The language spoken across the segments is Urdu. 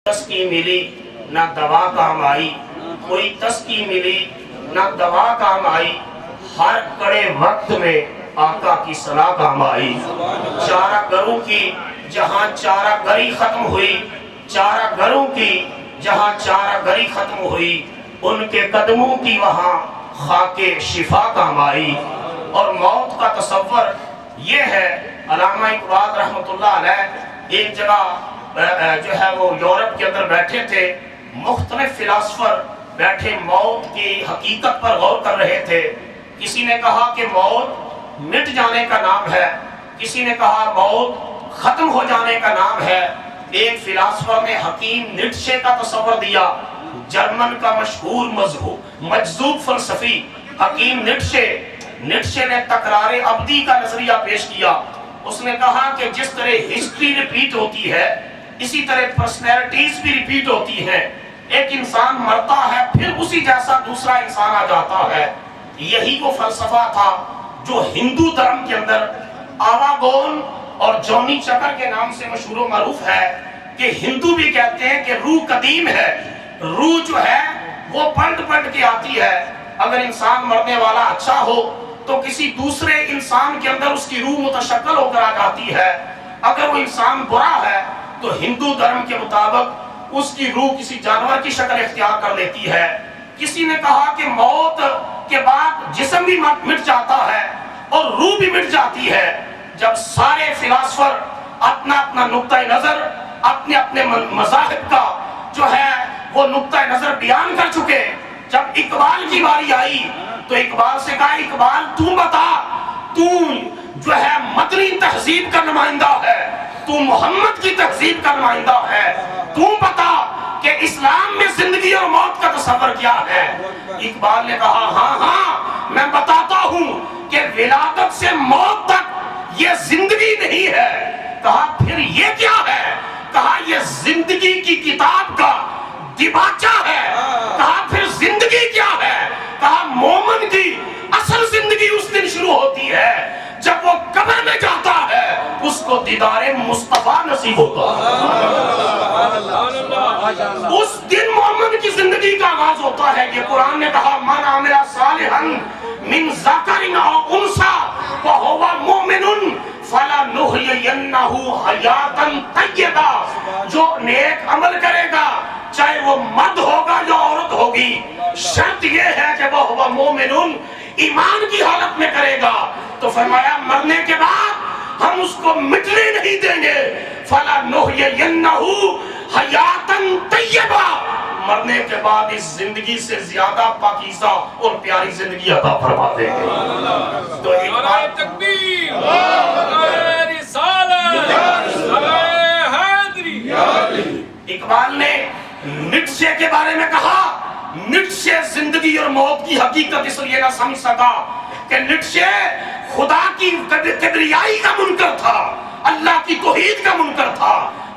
تسکی ملی نہ دوا کام آئی، کوئی تسکی ملی نہ دوا کام آئی، ہر کڑے وقت میں آقا کی صلاح کام آئی۔ چارہ گروں کی جہاں چارہ گری ختم ہوئی، چارہ گروں کی جہاں چارہ گری ختم ہوئی، ان کے قدموں کی وہاں خاک شفا کام آئی۔ اور موت کا تصور یہ ہے، علامہ اقبال رحمۃ اللہ علیہ ایک جگہ جو ہے وہ یورپ کے اندر بیٹھے تھے، مختلف فلاسفر بیٹھے موت کی حقیقت پر غور کر رہے تھے۔ کسی نے کہا کہ موت مٹ جانے کا نام ہے، کسی نے کہا موت ختم ہو جانے کا نام ہے۔ ایک فلاسفر نے حکیم نیٹشے کا تصور دیا، جرمن کا مشہور مجذوب فلسفی حکیم نیٹشے نے تکرار ابدی کا نظریہ پیش کیا۔ اس نے کہا کہ جس طرح ہسٹری ریپیٹ ہوتی ہے، اسی طرح پرسنالٹیز بھی ریپیٹ ہوتی ہیں۔ ایک انسان مرتا ہے، پھر اسی جیسا دوسرا انسان آ جاتا ہے۔ یہی وہ فلسفہ تھا جو ہندو دھرم کے اندر آواگون اور جونی چکر کے نام سے مشہور و معروف ہے، کہ ہندو بھی کہتے ہیں کہ روح قدیم ہے، روح جو ہے وہ پلٹ کے آتی ہے۔ اگر انسان مرنے والا اچھا ہو تو کسی دوسرے انسان کے اندر اس کی روح متشکل ہو کر آ جاتی ہے، اگر وہ انسان برا ہے تو ہندو دھرم کے مطابق اس کی روح کسی جانور کی شکل اختیار کر لیتی ہے۔ کسی نے کہا کہ موت کے بعد جسم بھی مٹ جاتا ہے اور روح بھی مٹ جاتی ہے۔ جب سارے فلاسفر اپنا اپنا نقطۂ نظر، اپنے اپنے مذاہب کا جو ہے وہ نقطۂ نظر بیان کر چکے، جب اقبال کی باری آئی تو اقبال سے کہا، اقبال تو بتا، تو جو ہے مدنی تہذیب کا نمائندہ ہے، تو محمد کی تہذیب کا نمائندہ ہے، تو بتا کہ اسلام میں زندگی اور موت کا تصور کیا ہے۔ اقبال نے کہا ہاں میں بتاتا ہوں کہ ولادت سے موت تک یہ زندگی نہیں ہے۔ کہا پھر یہ کیا ہے؟ کہا یہ زندگی کی کتاب کا دیباچہ ہے۔ کہا پھر زندگی کیا ہے؟ کہا مومن کی اصل زندگی اس دن شروع ہوتی ہے جب وہ قبر میں جاتا ہے، اس کو دیدار مصطفیٰ نصیب ہوتا ہے۔ اس دن مومن کی زندگی کا آغاز ہوتا ہے۔ یہ قرآن نے کہا من عمل صالحا من ذکر او انثی وہو مؤمن فلنحیینہ حیاتا طیبہ، جو نیک عمل کرے گا چاہے وہ مرد ہوگا یا عورت ہوگی، شرط یہ ہے کہ وہ مومن ایمان کی حالت میں کرے گا۔ تو فرمایا مرنے کے بعد ہم اس کو مٹنے نہیں دیں گے، فَلَنُحْيِيَنَّهُ حَيَاتًا طَيِّبَةً، مرنے کے بعد اس زندگی سے زیادہ پاکیزہ اور پیاری زندگی عطا فرما دیں گے۔ تو نعرہ تکبیر، نعرہ رسالت، نعرہ حیدری۔ اقبال نے نیٹشے کے بارے میں کہا، نیٹشے زندگی اور موت کی حقیقت اس لیے نہ سمجھ سکا کہ نیٹشے خدا کی کبریائی کا منکر تھا، اللہ کی توحید کا منکر تھا۔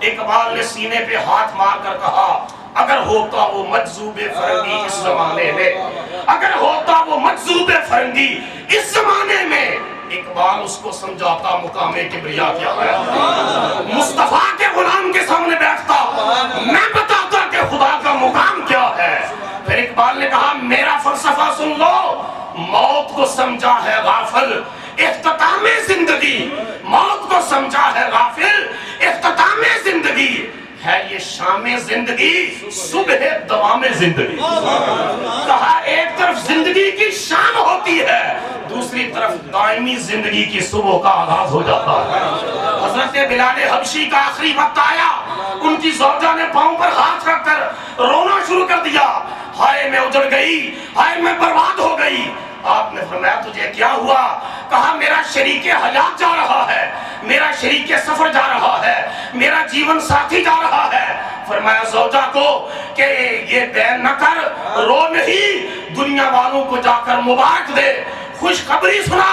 اقبال نے سینے پہ ہاتھ مار کر کہا اگر ہوتا وہ مجذوب فرنگی اس زمانے میں، اگر ہوتا وہ مجذوب فرنگی اس زمانے میں، اقبال اس کو سمجھاتا مقام کبریا کیا ہے، مصطفیٰ کے غلام کے سامنے بیٹھتا، میں بتاتا کہ خدا کا مقام کیا ہے۔ پھر اقبال نے کہا میرا فلسفہ سن لو، موت کو سمجھا ہے غافل اختتام زندگی، موت کو سمجھا ہے غافل اختتام زندگی، ہے یہ شام زندگی صبح دوام زندگی۔ کہا ایک طرف زندگی کی شام ہوتی ہے، دوسری طرف دائمی زندگی کی صبح کا آغاز ہو جاتا ہے۔ حضرت بلال حبشی کا آخری وقت آیا، ان کی زوجہ نے پاؤں پر ہاتھ رکھ کر رونا شروع کر دیا، ہائے میں اجڑ گئی، ہائے میں برباد ہو گئی۔ آپ نے فرمایا تجھے کیا ہوا؟ کہا میرا شریک حیات جا رہا ہے، میرا شریک سفر جا رہا ہے، میرا جیون ساتھی جا رہا ہے۔ فرمایا زوجہ کو کہ یہ بین نہ کر، رو نہیں، دنیا والوں کو جا کر مبارک دے، خوشخبری سنا۔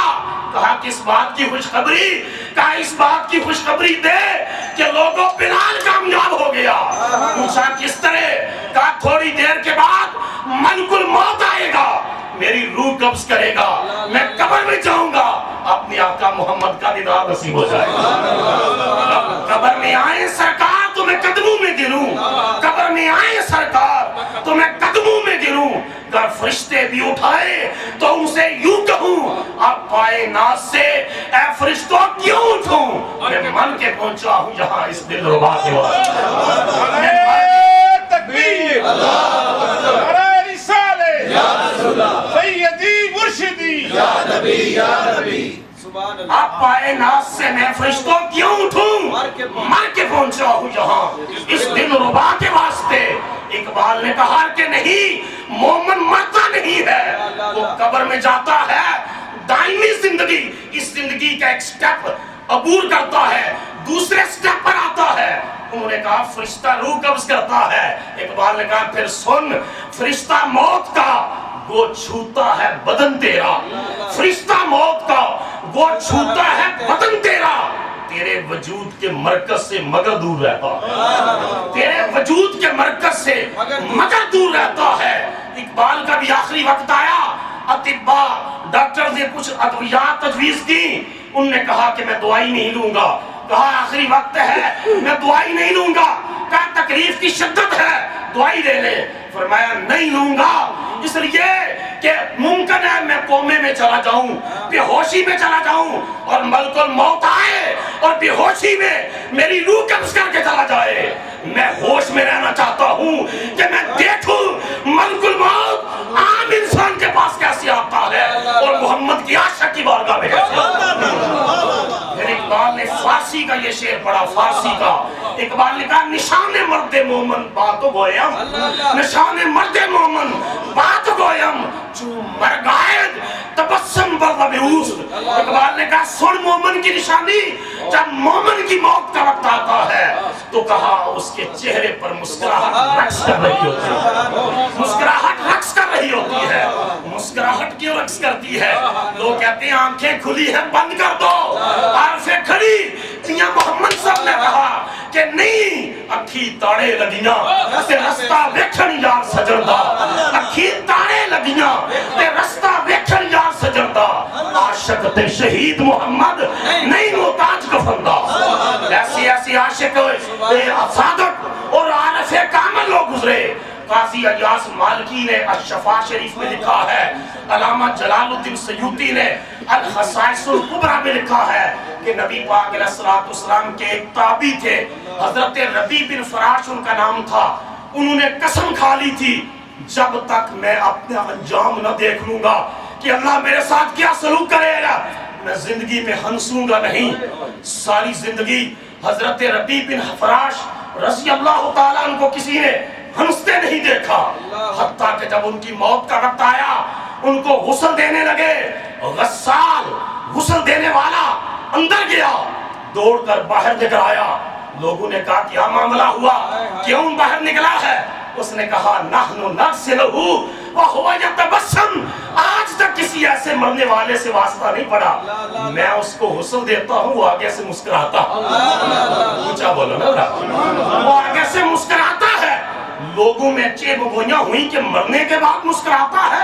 کہا کس بات کی خوشخبری؟ کہا اس بات کی خوشخبری دے کہ لوگوں بلال کامیاب ہو گیا۔ پوچھا کس طرح؟ کہا تھوڑی دیر کے بعد ملک الموت آئے گا، میری روح قبض کرے گا، میں قبر میں جاؤں گا، اپنی آقا محمد کا دیدار نصیب ہو جائے گا۔ قبر میں آئے سرکار تو تو میں قدموں میں گروں، قبر میں آئے سرکار تو میں قدموں میں گروں، اگر فرشتے بھی اٹھائے تو ان سے یوں کہوں اب پائے ناز سے اے فرشتوں کیوں اٹھوں، میں من کے پہنچا ہوں یہاں اس دل ربا کے واسطے۔ تکبیر، نعرہ رسالت، سیدی مرشدی، یا نبی یا نبی، آپ پائے ناز سے میں فرشتوں کیوں اٹھوں، مر کے پہنچا ہوں یہاں اس دل ربا کے واسطے۔ اقبال نے کہا کہ نہیں، مومن مرتا نہیں ہے، وہ قبر میں جاتا ہے، دائمی زندگی، اس زندگی کا ایک سٹیپ عبور کرتا ہے، دوسرے سٹیپ پر آتا ہے۔ انہوں نے کہا فرشتہ روح قبض کرتا ہے، اقبال نے کہا پھر سن، فرشتہ موت کا وہ چھوتا ہے بدن تیرا، فرشتہ موت کا وہ چھوتا ہے بدن تیرا، تیرے وجود کے مرکز سے مگر دور رہتا ہے، تیرے وجود کے مرکز سے مگر دور رہتا ہے۔ اقبال کا بھی آخری وقت آیا، اطباء ڈاکٹر نے کچھ ادویات تجویز کی، انہوں نے کہا کہ میں دوائی نہیں لوں گا، کہا آخری وقت ہے میں دوائی نہیں لوں گا، کہا تکلیف کی شدت ہے دوائی لے لے، فرمایا نہیں لوں گا اس لیے کہ ممکن ہے میں کومے میں چلا جاؤں، بے ہوشی میں چلا جاؤں اور ملک الموت آئے اور بے ہوشی میں میری روح قبض کر کے چلا جائے۔ میں ہوش میں رہنا چاہتا ہوں کہ میں دیکھوں ملک الموت عام انسان کے پاس کیسے آتا ہے اور محمد کی عاشق کی بارگاہ میں کیسے آتا ہے۔ پھر اقبال نے فارسی کا یہ شعر پڑھا، فارسی کا، اقبال نے کہا نشان مرد مومن بات گویم، نشان مرد مومن بات گویم، چون مرگائد تبسم بر لب اوست۔ اقبال نے کہا سن مومن کی نشانی، جب مومن کی موت کا وقت آتا ہے تو کہا اس کے چہرے پر مسکراہٹ رقص کر رہی ہوتی ہے، مسکراہٹ رقص کر رہی ہوتی ہے۔ مسکراہٹ کیوں رقص کرتی ہے؟ لوگ کہتے ہیں آنکھیں کھلی ہیں بند کر دو، عارفیں کھڑی، میاں محمد صاحب نے کہا کہ نہیں، اکھی تاڑے لگیاں تے رستہ ویکھن یار سجن دا، اکھی تاڑے لگیاں تے رستہ ویکھن یار سجن دا، عاشق تے شہید محمد نہیں محتاج کفن دا۔ ایسی ایسی عاشق صادق اور عارف کامل لوگ گزرے۔ قاضی ایاز مالکی نے الشفا شریف میں لکھا ہے، علامہ جلال الدین سیوطی نے الخصائص الکبریٰ میں لکھا ہے کہ نبی پاک علیہ السلام کے ایک تابعی تھے، حضرت ربیع بن فراش ان کا نام تھا، انہوں نے قسم کھا لی تھی جب تک میں اپنا انجام نہ دیکھ لوں گا کہ اللہ میرے ساتھ کیا سلوک کرے گا میں زندگی میں ہنسوں گا نہیں۔ ساری زندگی حضرت ربیع بن فراش رضی اللہ تعالیٰ عنہ کو کسی نے ہنستے نہیں دیکھا، حتیٰ کہ جب ان کی موت کا وقت آیا ان کو غسل دینے لگے، غسال غسل دینے والا اندر گیا، دوڑ کر باہر نکل آیا، لوگوں نے کہا کیا معاملہ ہوا، کیوں باہر نکلا ہے؟ اس نے کہا نحن نغسلہ وہو یتبسم، آج تک کسی ایسے مرنے والے سے واسطہ نہیں پڑا، میں اس کو غسل دیتا ہوں وہ آگے سے مسکراتا، اونچا بولو نا، وہ آگے سے مسکراتا ہے۔ لوگوں میں چیب گوئیاں ہوئی کہ مرنے کے بعد مسکراتا ہے،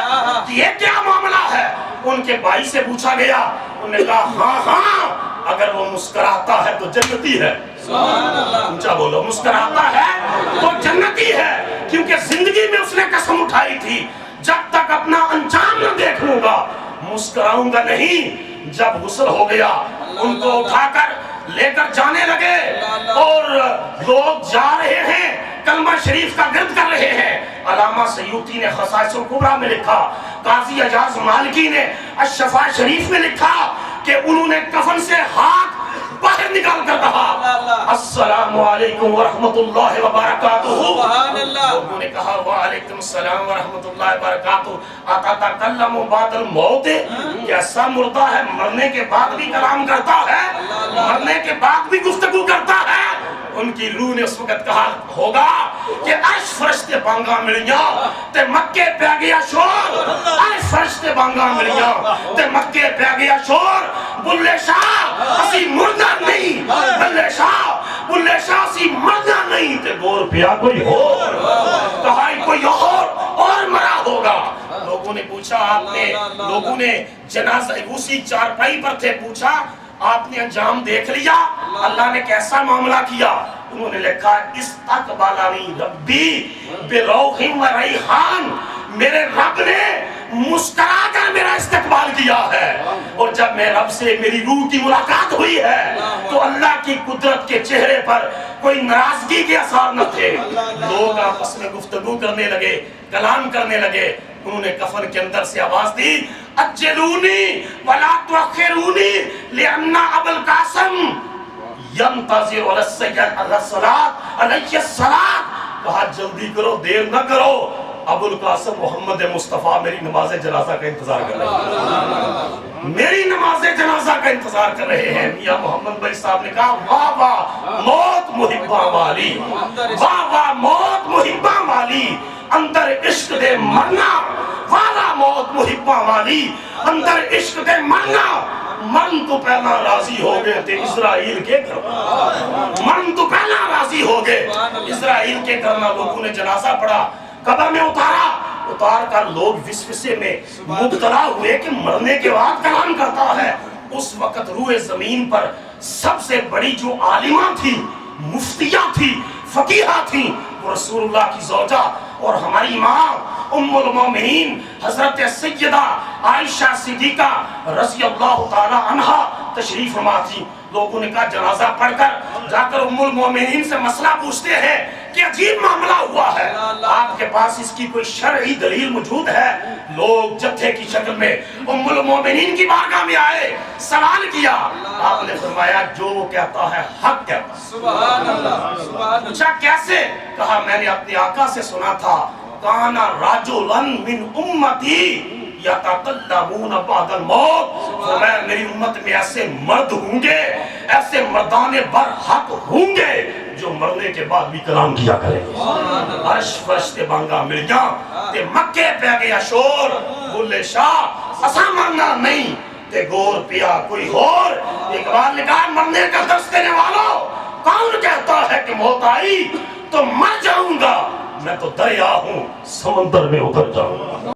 یہ کیا معاملہ ہے؟ ان کے بھائی سے پوچھا گیا، انہوں نے کہا ہاں ہاں اگر وہ مسکراتا ہے تو جنتی ہے، اونچا بولو، مسکراتا ہے تو جنتی ہے، کیونکہ زندگی میں اس نے قسم اٹھائی تھی جب تک اپنا انجام نہ دیکھ لوں گا مسکراؤں گا نہیں۔ جب غسل ہو گیا ان کو اٹھا کر لے کر جانے لگے اور لوگ جا رہے ہیں کلمہ شریف کا گرد کر رہے ہیں۔ علامہ سیوطی نے خصائص الکبریٰ میں لکھا، قاضی ایاز مالکی نے الشفا شریف میں لکھا کہ انہوں نے کفن سے ہاتھ باہر نکال کر کہا السلام علیکم ورحمت اللہ وبرکاتہ، لوگوں نے کہا وعلیکم السلام ورحمت اللہ وبرکاتہ، اتتکلم بعد الموت، کیسا مردہ ہے مرنے کے بعد بھی کلام کرتا ہے، مرنے کے بعد بھی گفتگو کرتا ہے۔ ان کی روح نے اس وقت کہا ہوگا کہ عرش فرشتے بانگا ملیاں تے مکے پہ گیا شور، عرش فرشتے بانگا ملیاں تے مکے پہ گیا شور، بلے شاہ اسی مردہ نہیں، بلے شاہ اسی مردہ نہیں تے گور پیا کوئی اور، کہا کوئی اور مرا ہوگا۔ لوگوں نے پوچھا آپ نے، لوگوں نے جنازہ اسی چارپائی پر تھے، پوچھا آپ نے انجام دیکھ لیا، اللہ نے کیسا معاملہ کیا؟ انہوں نے لکھا استقبالانی ربی بروح و ریحان، میرے رب نے مسکرا کر میرا استقبال کیا ہے، اور جب میں رب سے میری روح کی ملاقات ہوئی ہے تو اللہ کی قدرت کے چہرے پر کوئی ناراضگی کے آثار نہ تھے۔ لوگ آپس میں گفتگو کرنے لگے، کلام کرنے لگے۔ انہوں نے کفن کے اندر سے آواز دی اجلونی ولا تؤخرونی لأن ابا القاسم ینتظر علی السید علی الصلاۃ علیہ الصلاۃ، کہا جلدی کرو، دیر نہ کرو، ابو القاسم محمد مصطفیٰ میری نماز جنازہ کا انتظار کر رہے ہیں، میری نماز جنازہ کا انتظار کر رہے ہیں۔ میاں محمد بھائی صاحب نے کہا واہ واہ موت محبہ والی، واہ واہ موت محبہ والی، اندر عشق دے مرنا، والا موت محبہ والی، اندر عشق دے مرنا۔ من تو پہلا راضی ہو گئے تھے اسرائیل کے کرنا، من تو پہلا راضی ہو گئے اسرائیل کے کرنا۔ لوگوں نے جنازہ پڑھا، قبر میں اتار کر لوگ وسوسے میں مبتلا ہوئے کہ مرنے کے بعد کلام کرتا ہے۔ اس وقت روئے زمین پر سب سے بڑی جو عالمہ تھی، مفتیہ تھی، فقیہہ تھی، وہ رسول اللہ کی زوجہ اور ہماری ماں ام المومنین حضرت سیدہ عائشہ صدیقہ رضی اللہ تعالی عنہا تشریف فرما تھی۔ لوگوں نے کہا جنازہ پڑھ کر جا کر ام المومنین سے مسئلہ پوچھتے ہیں کہ عجیب معاملہ ہوا ہے، آپ کے پاس اس کی کوئی شرعی دلیل موجود ہے؟ لوگ جتھے کی شکل میں ام المومنین کی بارگاہ میں آئے، سوال کیا، آپ نے فرمایا جو وہ کہتا ہے حق کہتا ہے۔ سبحان اللہ، پوچھا کیسے؟ کہا میں نے اپنے آقا سے سنا تھا کانا رجلن من امتی یتکلمون بعد الموت، فرمایا میری امت میں ایسے مرد ہوں گے، ایسے مردان برحق ہوں گے جو مرنے کے بعد بھی کلام کیا کریں گے۔ عرش فرش تے بانگا ملیاں تے مکے پہ گیا شور، بولے شاہ اسا مرنا نہیں تے گور پیا کوئی اور۔ اقبال نے کہا مرنے کا درس دینے والوں، کون کہتا ہے کہ موت آئی تو مر جاؤں گا؟ میں تو دریا ہوں، سمندر میں اتر جاؤں گا۔